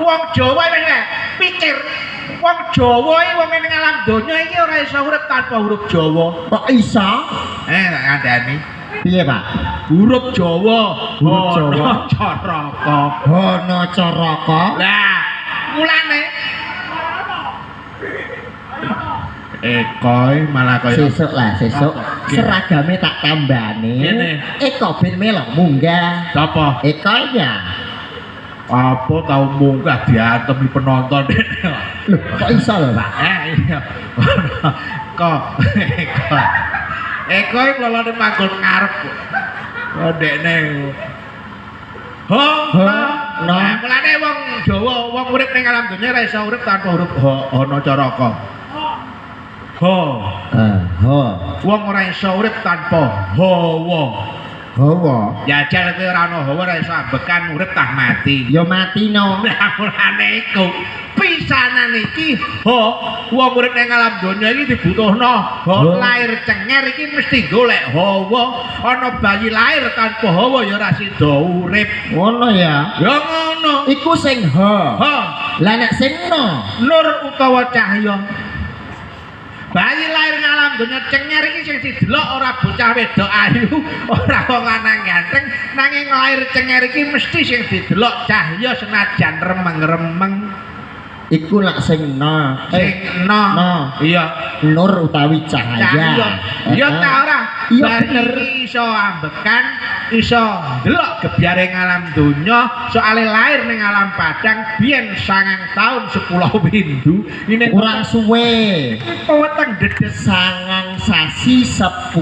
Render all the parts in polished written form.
Wong Jawa wis pikir. Wong Jawa iki wong ning alam donya iki ora iso urip tanpa huruf Jawa. Kok iso? Tak kandhani. Piye, Pak? Huruf Jawa. Huruf Jawa. Caraka. Hono caraka. Lah, mulane Ekoi malah kaya Sesuk lah, sesuk. Seragame tak tambane. Ngene. Eko ben melok munggah. sapa? Eko ya. Apa tau munggah diantemi penonton. Lho, kok iso lho, Pak? Iya. Kok Eko. Eko iki lolone manggon ngarep. Kok dekne. Ho, no. Nah, mulane wong Jawa, wong urip ning alam dunya ora iso urip tanpa huruf ana caraka. Ho. Ho. Wong ora iso urip tanpa hawa. Hawa. Jajal kowe ora ana hawa ora iso ambekan urip tah mati. Ya mati no. Lah mulane iku pisanan iki wong urip ning alam donya iki dibutuhno lahir cenger iki mesti golek hawa. Ana bayi lahir tanpa hawa ya ora sida urip. Ngono ya. Ya ngono. Iku sing ha. Ha, Lah nek sing no. nur utawa cahya. Bayi lahir ning alam donya cenger iki sing didelok ora bocah wedok ayu, ora wong lanang ganteng, nanging lahir cenger iki mesti sing didelok cahya senajan remeng-remeng. Iku lak sing no. Sing no. Iya, Nur utawi cahaya. Iya ta ora? Iya Bayi bener. iso ambekan, iso delok gebyare alam donya, soalé lahir ning alam padang biyen 9 taun 10 windu. Ini Kurang suwe. weteng dedes. 9 sasi 10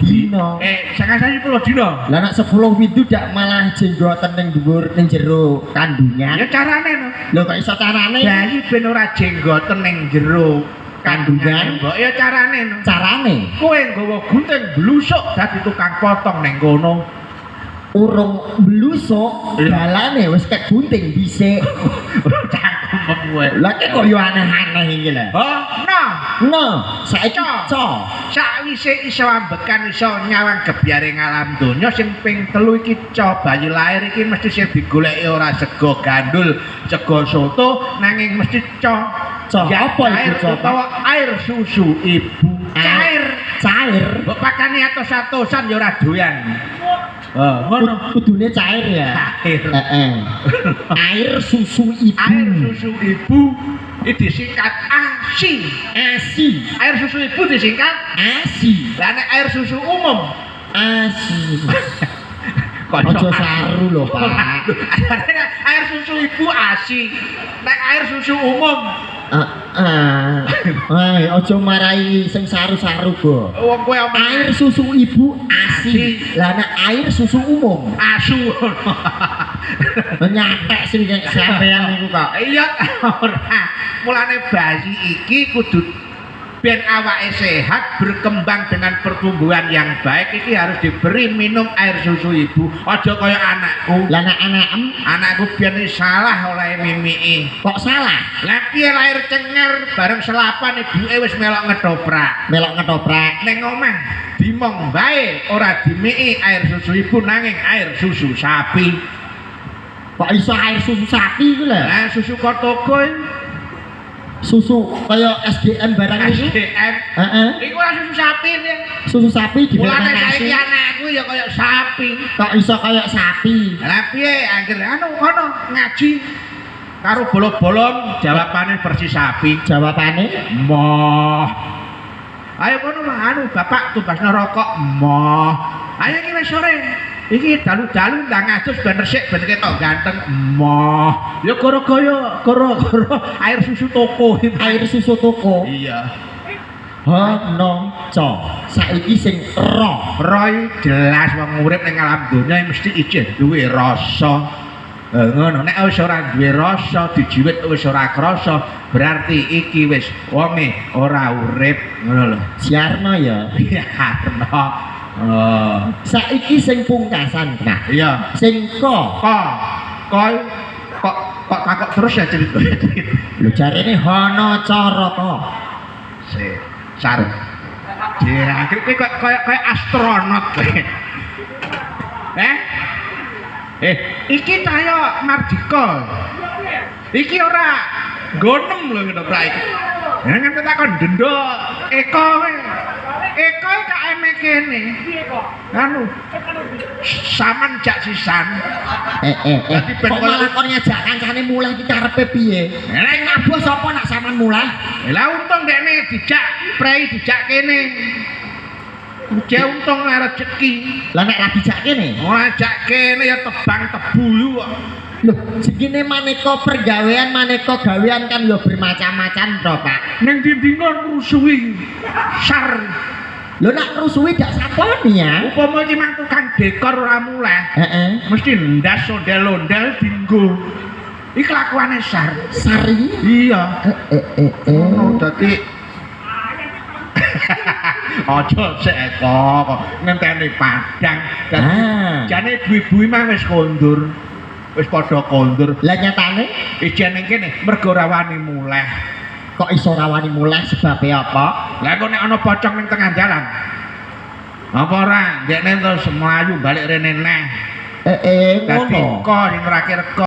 dino. 9 sasi 10 dina. Lah nek 10 windu dak malah jenggoten ning dhuwur ning jero kandungan. Ya carane no. Lho kok iso carane? Bayi ben ora jenggoten ning jero Kandungan? Mbok ya carane no. Carane Kowe nggawa gunting blusuk dadi tukang potong ning kono. urung blusuk dalane wis kek gunting dhisik. Cangkem kowe. Lah kok yo aneh-aneh iki lho. Oh, no. No, saiki co. Sakwise iso ambekan iso nyawang gebyare alam donya sing ping 3 iki co bayi lahir iki mesti sing digoleki ora sego gandul, sego soto nanging mesti co. Co apa air iku co? utawa air susu ibu. Cair. Mbok pakani atos-atosan ya ora doyan. Ngono. Kudune cair ya. Cair. Heeh. Air susu ibu. Air susu ibu iki disingkat ASI. ASI. Air susu ibu disingkat ASI. lah nek air susu umum ASI. Ojo saru lho, Pak. air susu ibu ASI. Nek air susu umum Wah, ojo marai sing saru-saru, Go. wong kowe Air susu ibu ASI. Lah nek air susu umum asu. nyatek sing sampean niku kok. Iya ora. Mulane bayi iki kudu ben awake sehat berkembang dengan pertumbuhan yang baik iki harus diberi minum air susu ibu. Aja kaya anakku. Lah nek Anakku biyen salah oleh mimiki. kok salah? Lah piye lahir cenger bareng selapan ibuke wis melok ngedoprak. Melok ngetoprak. Ning omah dimong bae ora dimiki air susu ibu nanging air susu sapi. Kok iso air susu sapi iku lho? Lah susu kotoko Susu kaya SDM barang iki. SDM. Heeh. Iku ora susu sapi ya. Susu sapi Mulane difermentasi. saiki anakku ya kaya sapi. Kok iso kaya sapi? Lah piye anggere ngono ngaji karo bolong-bolong jawabane persis sapi. Jawabane Moh. Ayo kono mah bapak tugasno rokok moh. Ayo iki wis sore. Iki dalu-dalu ndang ngadus ben resik ben ketok ganteng. Moh. Ya gara-gara air susu toko. air susu toko. Iya. Hono co. Saiki sing Roy jelas wong urip ning alam donya mesti ijeh duwe rasa. Ngono nek wis ora duwe rasa dijiwit wis ora krasa berarti iki wis wonge ora urip ngono lho. Siarno ya. Iya karena Saiki sing pungkasan. Nah, iya sing kok takut terus ya cerita. lho jarene hono caraka. Sar. Ya, kayak astronot kowe. Iki cahya Mardika. Iki ora gonem lho ketoprak iki. Ya nganti takon dendo Eko kowe. Eko KM kene. Anu. Saman jak sisan. Dadi ben Kok malah kon ngajak kancane mulai iki karepe piye? Nek ngabuh sapa nak sampean mulai? Lah untung dekne dijak prei dijak kene. Uja untung lara rezeki. Lah nek ra dijak kene? Ngajak kene ya tebang tebu yu kok. Loh, segini maneka pergawean, maneka gawean kan ya bermacam-macam to, Pak. Ning ndi kon rusuhi. Sar. Lho nak rusuhi dak saponi ya. Upama iki mang tukang dekor ora muleh. Heeh. Mesti ndas ondel-ondel dinggo. Iki kelakuane Sar. Sari. Iya. Oh, dadi aja sik kok ngenteni padang. Jane ibu-ibu mah wis kondur. Wis padha kondur. Lah nyatane ijen ning kene mergo rawani muleh. kok iso rawani muleh sebabe apa? Lah kok nek ana pocong ning tengah dalan. Apa ora? Dekne terus mlayu balik rene neh. Ngono. Dadi kok sing terakhir